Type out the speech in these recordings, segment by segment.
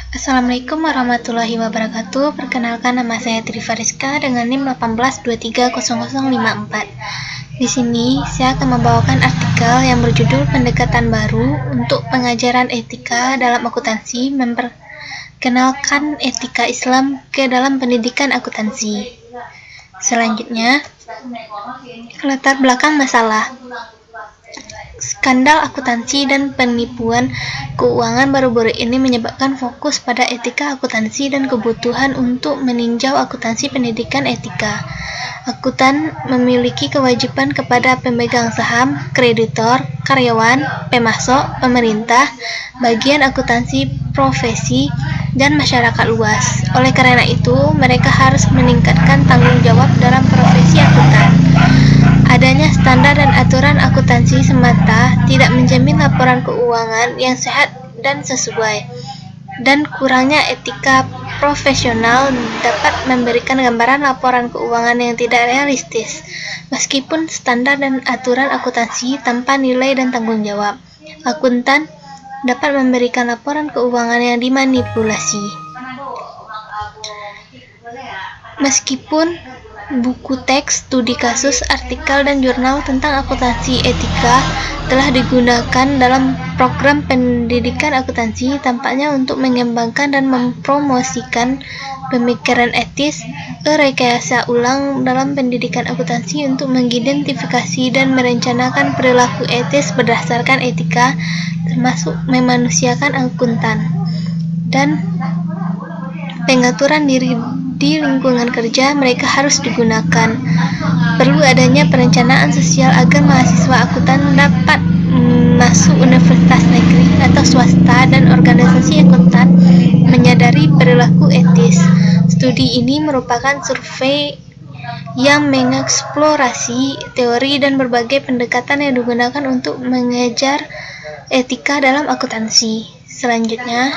Assalamualaikum warahmatullahi wabarakatuh. Perkenalkan, nama saya Trifa Rizka dengan NIM 18230054. Di sini saya akan membawakan artikel yang berjudul Pendekatan Baru untuk Pengajaran Etika dalam Akuntansi, memperkenalkan etika Islam ke dalam pendidikan akuntansi. Selanjutnya, latar belakang masalah. Skandal akuntansi dan penipuan keuangan baru-baru ini menyebabkan fokus pada etika akuntansi dan kebutuhan untuk meninjau akuntansi pendidikan etika. Akuntan memiliki kewajiban kepada pemegang saham, kreditor, karyawan, pemasok, pemerintah, bagian akuntansi profesi, dan masyarakat luas. Oleh karena itu, mereka harus meningkatkan tanggung jawab dalam profesi akuntan. Adanya standar dan aturan akuntansi semata tidak menjamin laporan keuangan yang sehat dan sesuai, dan kurangnya etika profesional dapat memberikan gambaran laporan keuangan yang tidak realistis. Meskipun standar dan aturan akuntansi tanpa nilai dan tanggung jawab, akuntan dapat memberikan laporan keuangan yang dimanipulasi. Meskipun buku teks, studi kasus, artikel, dan jurnal tentang akuntansi etika telah digunakan dalam program pendidikan akuntansi, tampaknya untuk mengembangkan dan mempromosikan pemikiran etis, rekayasa ulang dalam pendidikan akuntansi untuk mengidentifikasi dan merencanakan perilaku etis berdasarkan etika, termasuk memanusiakan akuntan, dan pengaturan diri di lingkungan kerja mereka harus digunakan. Perlu adanya perencanaan sosial agar mahasiswa akuntan dapat masuk universitas negeri atau swasta, dan organisasi akuntan menyadari perilaku etis. Studi ini merupakan survei yang mengeksplorasi teori dan berbagai pendekatan yang digunakan untuk mengejar etika dalam akuntansi. Selanjutnya,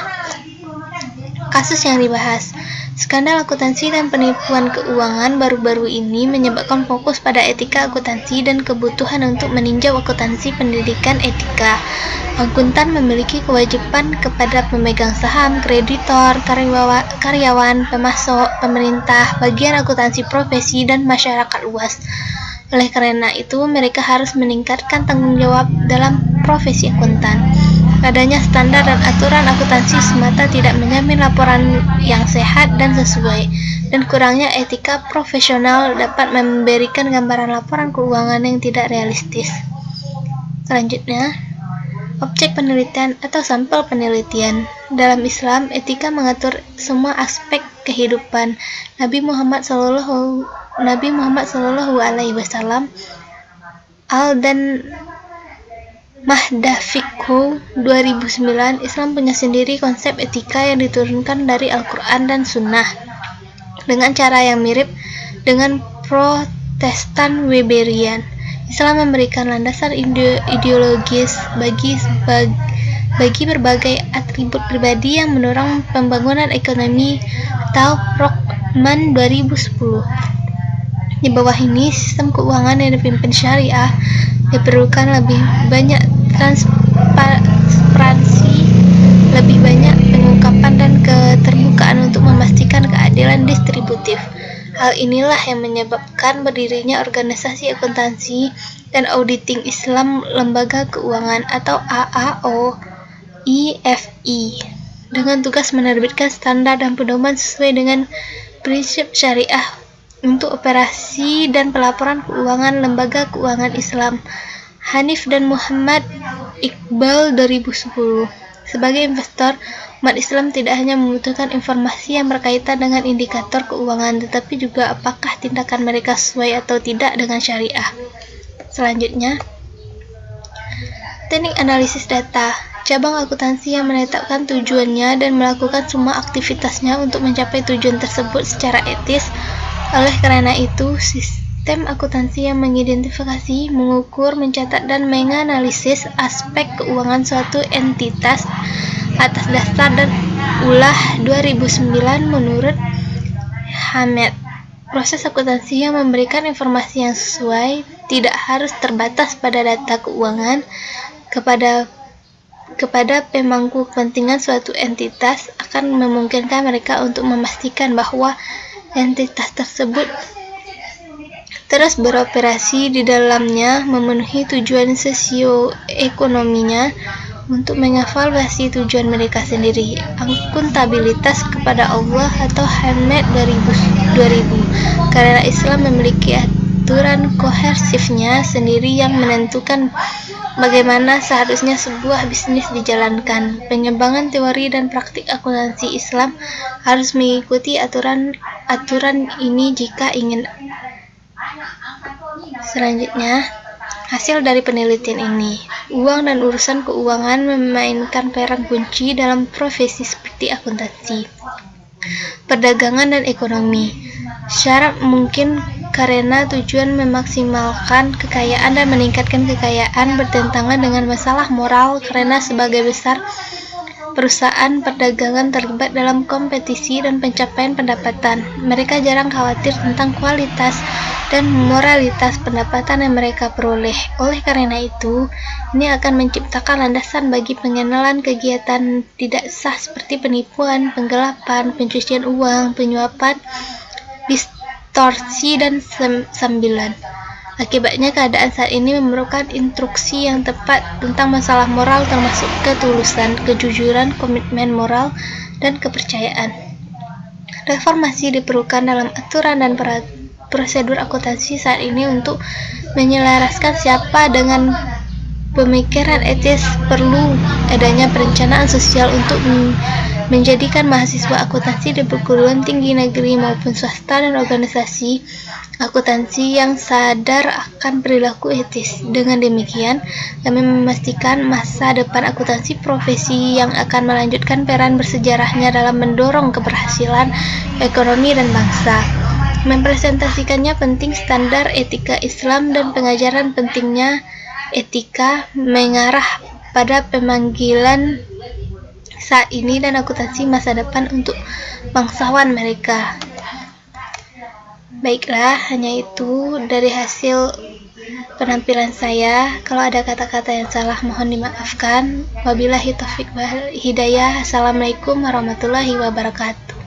kasus yang dibahas. Skandal akuntansi dan penipuan keuangan baru-baru ini menyebabkan fokus pada etika akuntansi dan kebutuhan untuk meninjau akuntansi pendidikan etika. Akuntan memiliki kewajiban kepada pemegang saham, kreditor, karyawan, pemasok, pemerintah, bagian akuntansi profesi, dan masyarakat luas. Oleh karena itu, mereka harus meningkatkan tanggung jawab dalam profesi akuntan. Adanya standar dan aturan akuntansi semata tidak menjamin laporan yang sehat dan sesuai, dan kurangnya etika profesional dapat memberikan gambaran laporan keuangan yang tidak realistis. Selanjutnya, objek penelitian atau sampel penelitian. Dalam Islam, etika mengatur semua aspek kehidupan. Nabi Muhammad SAW dan Mahdafikhu 2009, Islam punya sendiri konsep etika yang diturunkan dari Al-Quran dan Sunnah dengan cara yang mirip dengan Protestan Weberian. Islam memberikan landasan ideologis bagi berbagai atribut pribadi yang mendorong pembangunan ekonomi atau Rahman 2010. Di bawah ini, sistem keuangan yang dipimpin syariah diperlukan lebih banyak transparansi, lebih banyak pengungkapan dan keterbukaan untuk memastikan keadilan distributif. Hal inilah yang menyebabkan berdirinya organisasi akuntansi dan auditing Islam Lembaga Keuangan atau AAO-IFI, dengan tugas menerbitkan standar dan pedoman sesuai dengan prinsip syariah untuk operasi dan pelaporan keuangan lembaga keuangan Islam. Hanif dan Muhammad Iqbal 2010. Sebagai investor, umat Islam tidak hanya membutuhkan informasi yang berkaitan dengan indikator keuangan, tetapi juga apakah tindakan mereka sesuai atau tidak dengan syariah. Selanjutnya, teknik analisis data. Cabang akuntansi yang menetapkan tujuannya dan melakukan semua aktivitasnya untuk mencapai tujuan tersebut secara etis. Oleh karena itu, sistem akuntansi yang mengidentifikasi, mengukur, mencatat, dan menganalisis aspek keuangan suatu entitas atas dasar dan ulah 2009 menurut Hamed. Proses akuntansi yang memberikan informasi yang sesuai tidak harus terbatas pada data keuangan kepada kepada pemangku kepentingan suatu entitas akan memungkinkan mereka untuk memastikan bahwa entitas tersebut terus beroperasi di dalamnya, memenuhi tujuan sosioekonominya untuk mengevaluasi tujuan mereka sendiri. Akuntabilitas kepada Allah atau Hamad 2000, karena Islam memiliki aturan kohersifnya sendiri yang menentukan bagaimana seharusnya sebuah bisnis dijalankan. Pengembangan teori dan praktik akuntansi Islam harus mengikuti aturan ini jika ingin. Selanjutnya, hasil dari penelitian ini, uang dan urusan keuangan memainkan peran kunci dalam profesi seperti akuntansi, perdagangan, dan ekonomi. Syarat mungkin karena tujuan memaksimalkan kekayaan dan meningkatkan kekayaan bertentangan dengan masalah moral karena sebagai besar perusahaan perdagangan terlibat dalam kompetisi dan pencapaian pendapatan. Mereka jarang khawatir tentang kualitas dan moralitas pendapatan yang mereka peroleh. Oleh karena itu, ini akan menciptakan landasan bagi pengenalan kegiatan tidak sah seperti penipuan, penggelapan, pencucian uang, penyuapan, distorsi, dan sambilan. Akibatnya, keadaan saat ini memerlukan instruksi yang tepat tentang masalah moral termasuk ketulusan, kejujuran, komitmen moral, dan kepercayaan. Reformasi diperlukan dalam aturan dan prosedur akuntansi saat ini untuk menyelaraskan siapa dengan pemikiran etis. Perlu adanya perencanaan sosial untuk menjadikan mahasiswa akuntansi di perguruan tinggi negeri maupun swasta dan organisasi akuntansi yang sadar akan perilaku etis. Dengan demikian, kami memastikan masa depan akuntansi profesi yang akan melanjutkan peran bersejarahnya dalam mendorong keberhasilan ekonomi dan bangsa. Mempresentasikannya penting standar etika Islam dan pengajaran pentingnya etika mengarah pada pemanggilan saat ini dan akuntansi masa depan untuk bangsawan mereka. Baiklah, hanya itu dari hasil penampilan saya. Kalau ada kata-kata yang salah mohon dimaafkan. Wabillahi taufik wal hidayah. Assalamualaikum warahmatullahi wabarakatuh.